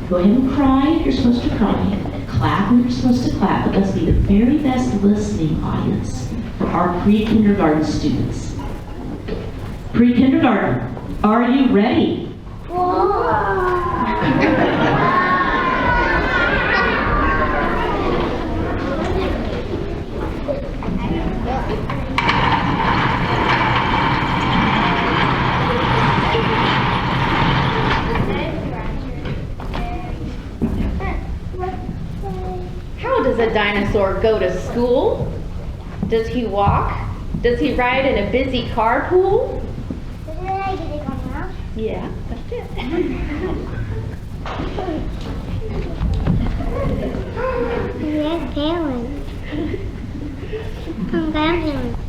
Go ahead and cry if you're supposed to cry. Clap when you're supposed to clap, but let's be the very best listening audience for our pre-kindergarten students. Pre-kindergarten, are you ready? How does a dinosaur go to school? Does he walk? Does he ride in a busy carpool? Yeah, that's it. Yes, parents. I'm grandparents.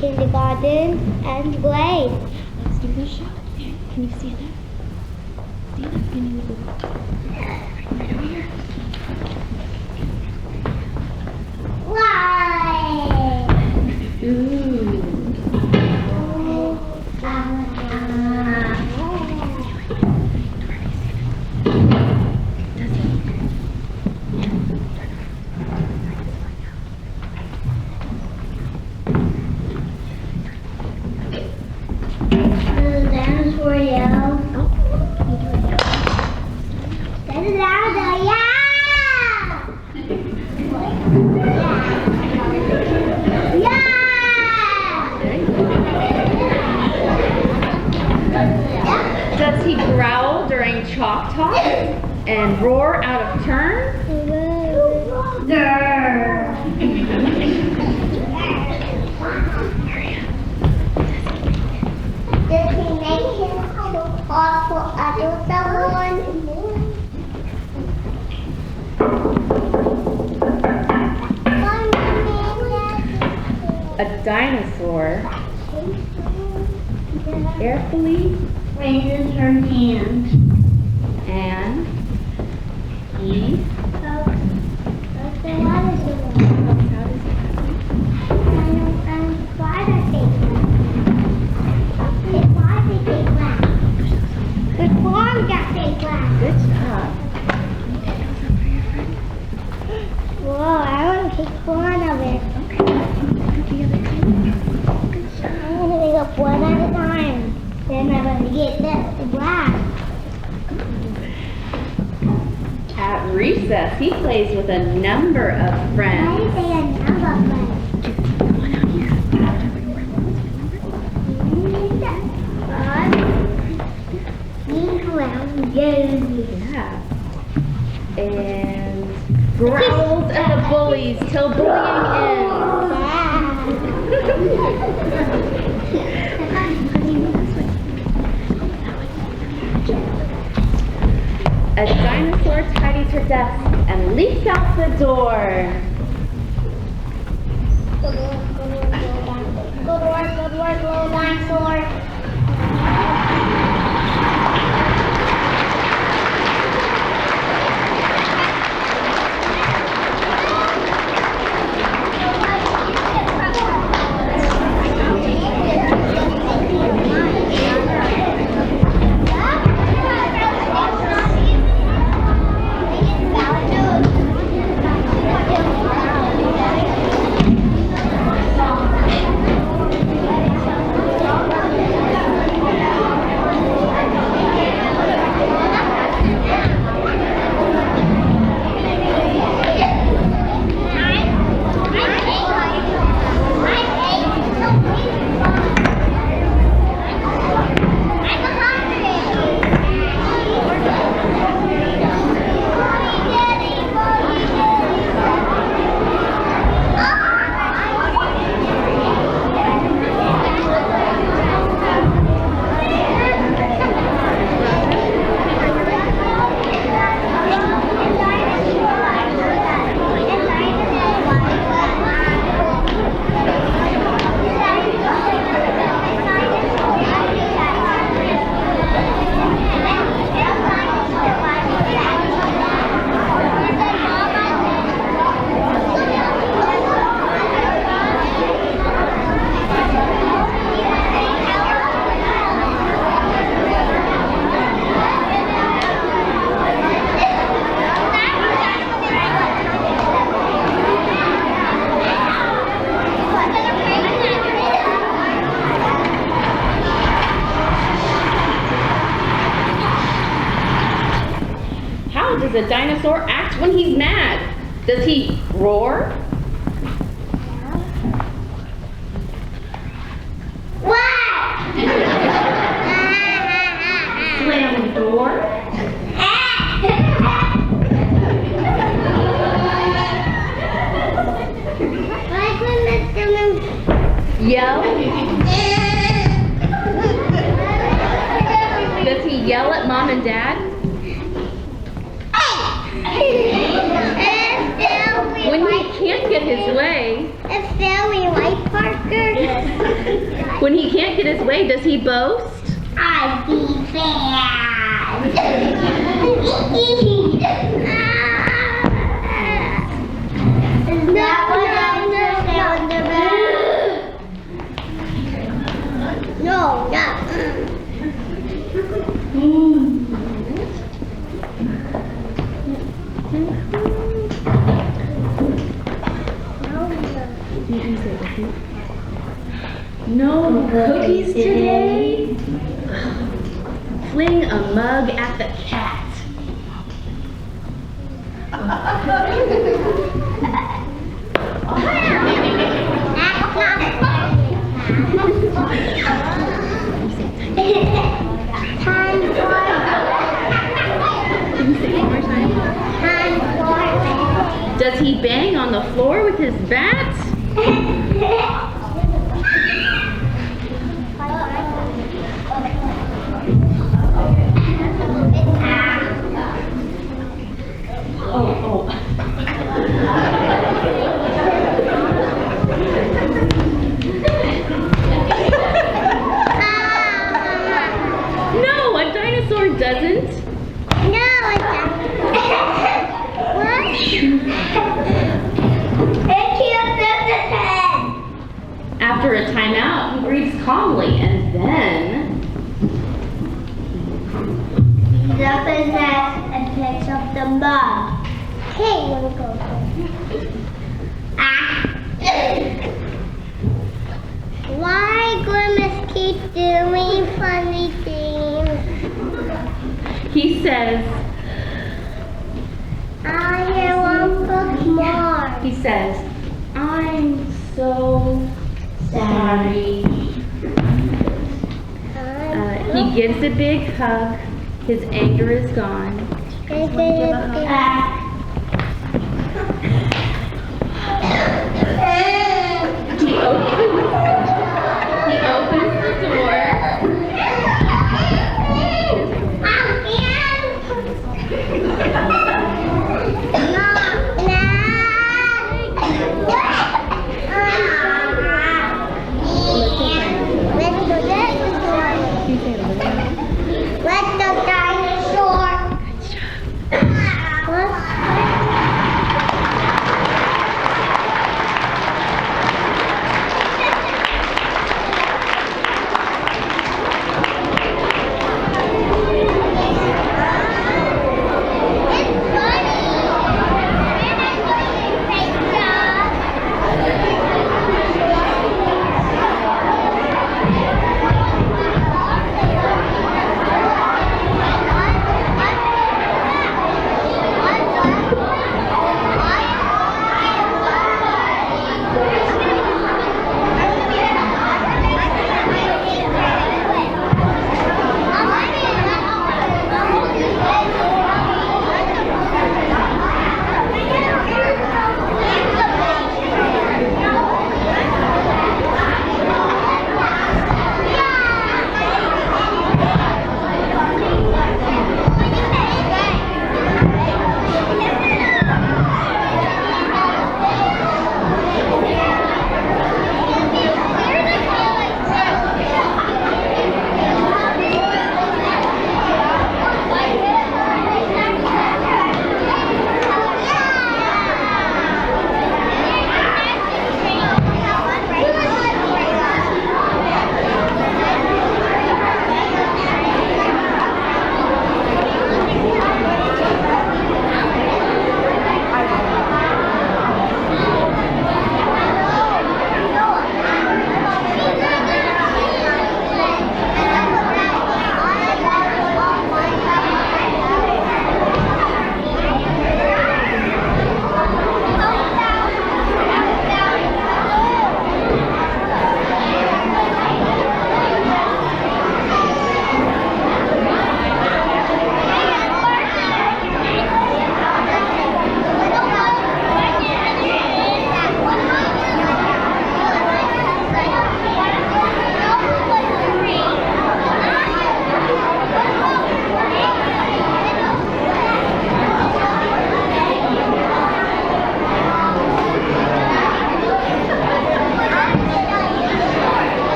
Kindergarten and grade. Let's do the shot. Can you stand up? Stand up. Can you look? Right over here. Why? Ooh. Does he growl during chalk talk and roar out of turn? Does he make him talk for other someone? A dinosaur carefully Raises her hand. and he Good job. Whoa, I want to pick one of it. I'm going to pick up one at a time. Then I'm going to get the black. At recess, he plays with a number of Why friends. did they have number friends? Yeah. And growls at the bullies till bullying ends. A dinosaur tidies her desk and leaps out the door. Good work, little dinosaur. does a dinosaur act when he's mad? Does he roar? What? Slam the door. Yell? Does he yell at mom and dad? When he can't get his way, when he can't get his way, does he boast? I'd be bad. No, no. No cookies today? Fling a mug at the cat. Does he bang on the floor with his bat? No, a dinosaur doesn't. No, it doesn't. What? It can't lift its head. After a timeout, he breathes calmly and then He's up his nest and picks up the mug. Hey, let me go. Why Grimace keep doing funny things? he says, I want book more. he says, I'm so sorry. He gives a big hug. His anger is gone. He opens the door. Let the dinosaur. What?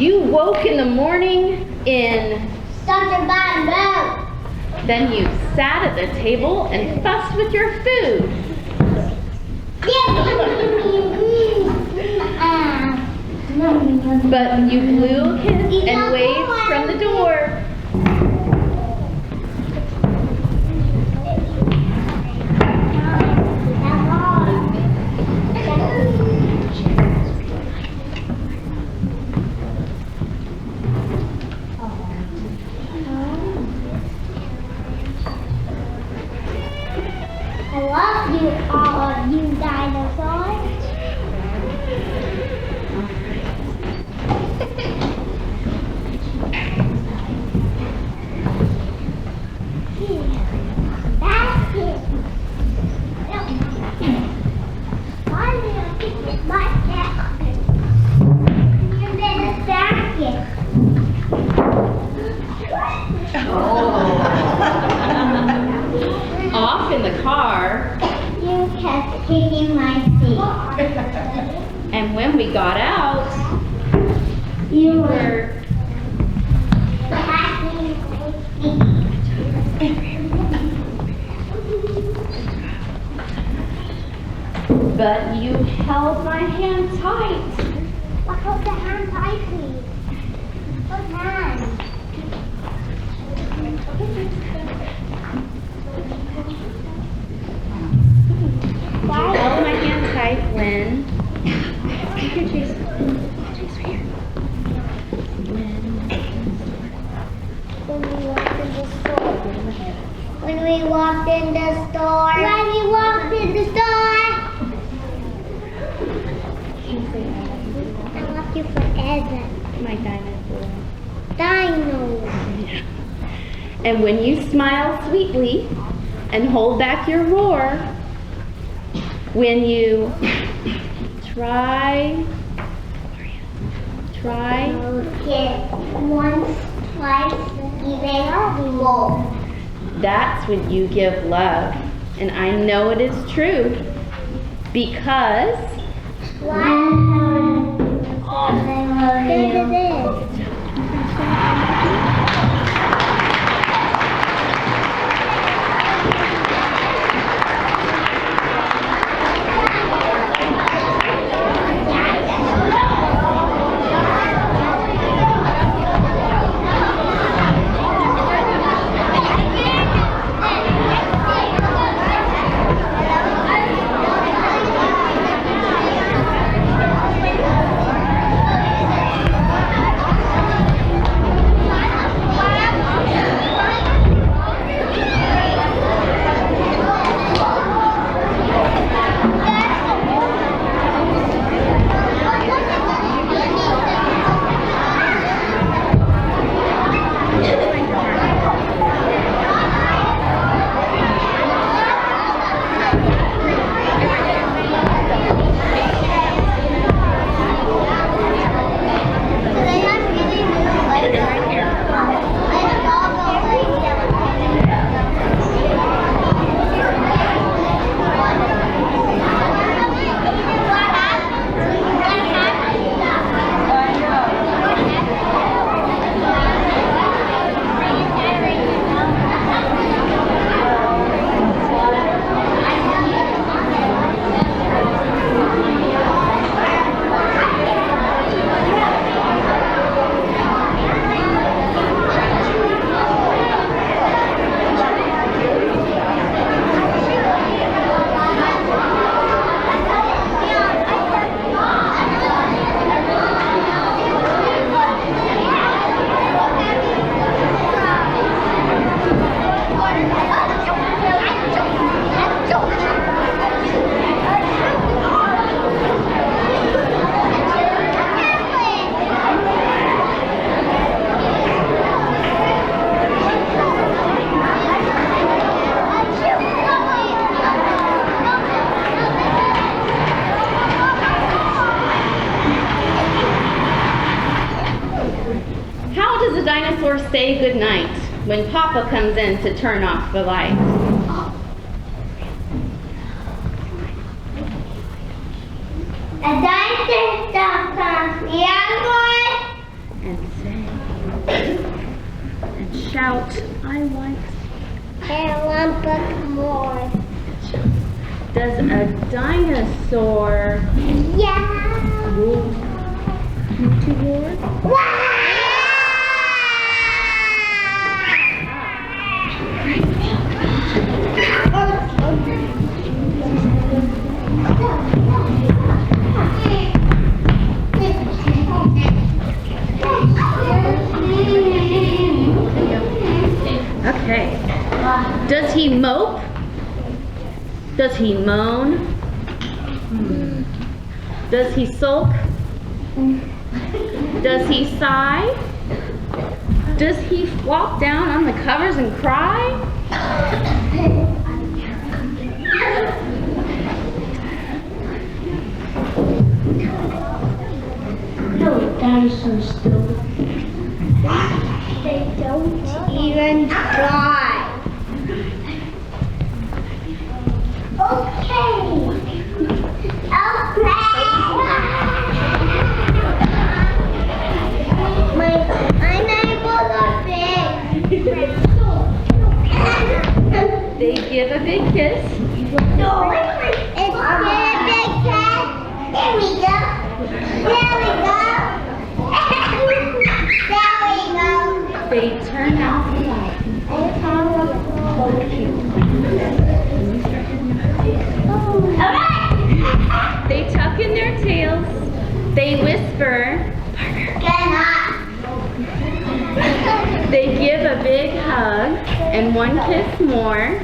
You woke in the morning in... Such a bad boat. Then you sat at the table and fussed with your food. But you blew a kiss and waved from the door. I love you, all of you dinosaurs. Basket. Why did I pick this basket? You're in the basket. Off in the car, You kept kicking my feet. and when we got out, You were were packing my feet. but you held my hand tight. Hold the hand tight, please. Hold hand. You held my hand tight when... When we walked in the store. When we walked in the store. When we walked in the store. I love you forever. My dinosaur. Dino. And when you smile sweetly and hold back your roar, when you try, Get once, twice, even more. that's when you give love. And I know it is true because I love you. say goodnight when Papa comes in to turn off the lights. A dinosaur stuff comes. Yeah, boy. and say and shout, I want. And one book more. Does a dinosaur Yeah. rule to war? Okay. Does he mope? Does he moan? Does he sulk? Does he sigh? Does he flop down on the covers and cry? No, dinosaurs still. They don't even try. Okay. My neighbors are big. They give a big kiss. No, it's a big cat. There we go. There we go. There we go. They turn off the light. Alright. They tuck in their tails. They whisper. They give a big hug and one kiss more.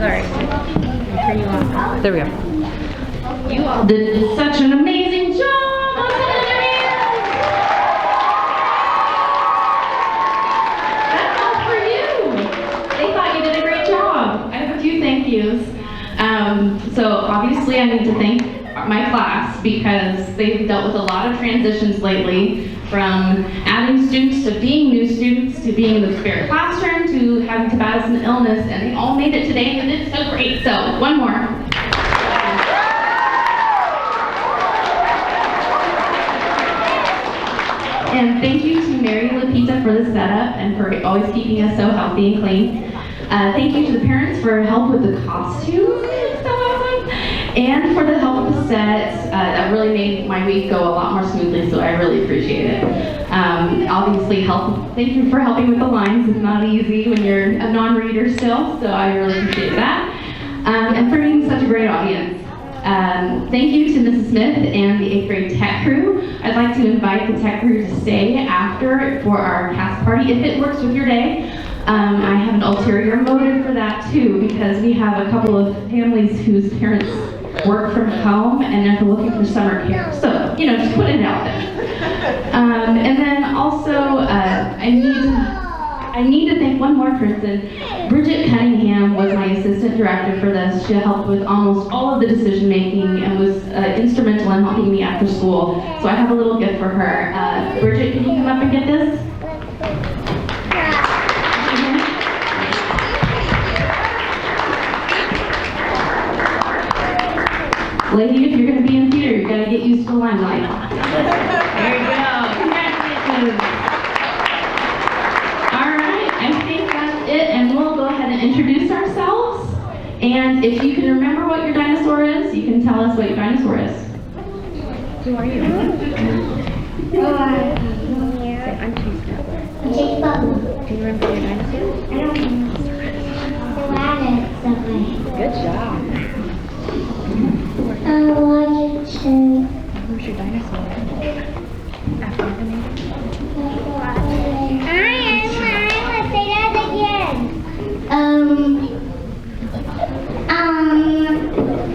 Sorry. Turn you off. There we go. You all Did such an amazing job! That's all for you. They thought you did a great job. I have a few thank yous. So obviously I need to thank my class. because they've dealt with a lot of transitions lately, from adding students to being new students, to being in the spare classroom, to having to battle some illness, and they all made it today and it's so great. So, one more. And thank you to Mary Lapita for the setup and for always keeping us so healthy and clean. Thank you to the parents for help with the costumes. It's so awesome. And for the help with the sets. That really made my week go a lot more smoothly, so I really appreciate it. Obviously, thank you for helping with the lines. It's not easy when you're a non-reader still, so I really appreciate that. And for being such a great audience. Thank you to Mrs. Smith and the 8th grade tech crew. I'd like to invite the tech crew to stay after for our cast party, if it works with your day. I have an ulterior motive for that too, because we have a couple of families whose parents work from home and they're looking for summer care. So, just put it out there. And then also, I need to thank one more person. Bridget Cunningham was my assistant director for this. She helped with almost all of the decision making and was instrumental in helping me after school. So I have a little gift for her. Bridget, can you come up and get this? Lady, if you're going to be in theater, you've got to get used to the limelight. There you go. Congratulations. All right, I think that's it, and we'll go ahead and introduce ourselves. And if you can remember what your dinosaur is, you can tell us what your dinosaur is. Who are you? I'm Chase Butler. Do you remember your dinosaur? I don't know. The rabbit somewhere. Good job. Washington. Who's your dinosaur? After the name? I let's say that again.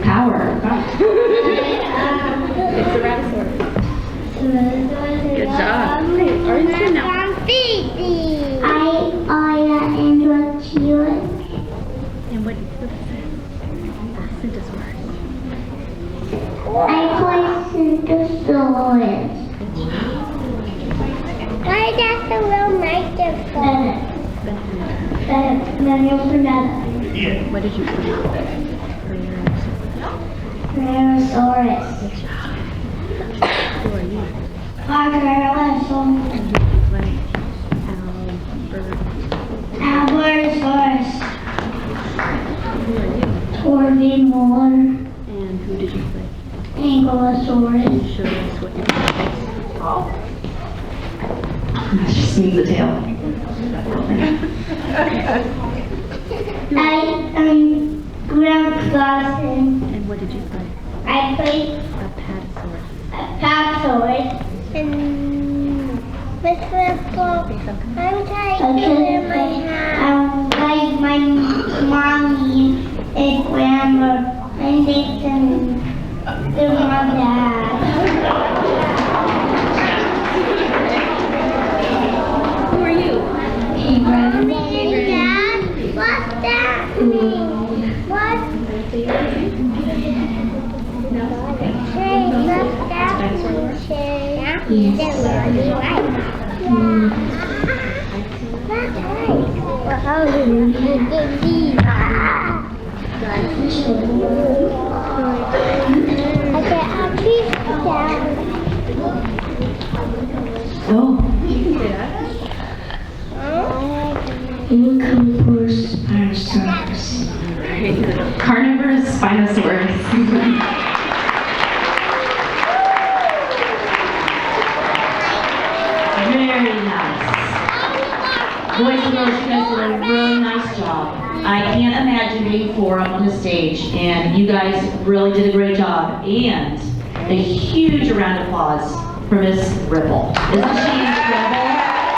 Power. It's a rhinoceros. Good job. Are you still now? And what you And what is it? Send us words. I play Cindersaurus. Why is that so real microphone? What did you say? Tyrannosaurus. Who are you? Tyrannosaurus. And who did you play? Albertosaurus. Who are you? Torvin Moore. And who did you play? Ankylosaurus. Show us what you played. Let's just smooth the tail. Graham Clausen. And what did you play? I played A patasaurus. Apatosaurus. And Miss Rippel, I'm trying to clear my house. Like my mommy and grandma and they can do my dad. Who are you? Mommy and Dad, what's that mean? What? Hey, what's that mean? Yes. That's right. Well, how do you get these? Okay, I'll keep that. Oh, Carnivorous Spinosaurus. carnivorous Spinosaurus. Very nice. Boys and girls, you guys did a really nice job. I can't imagine being 4 up on the stage, and you guys really did a great job. And a huge round of applause for Miss Rippel. Isn't she incredible?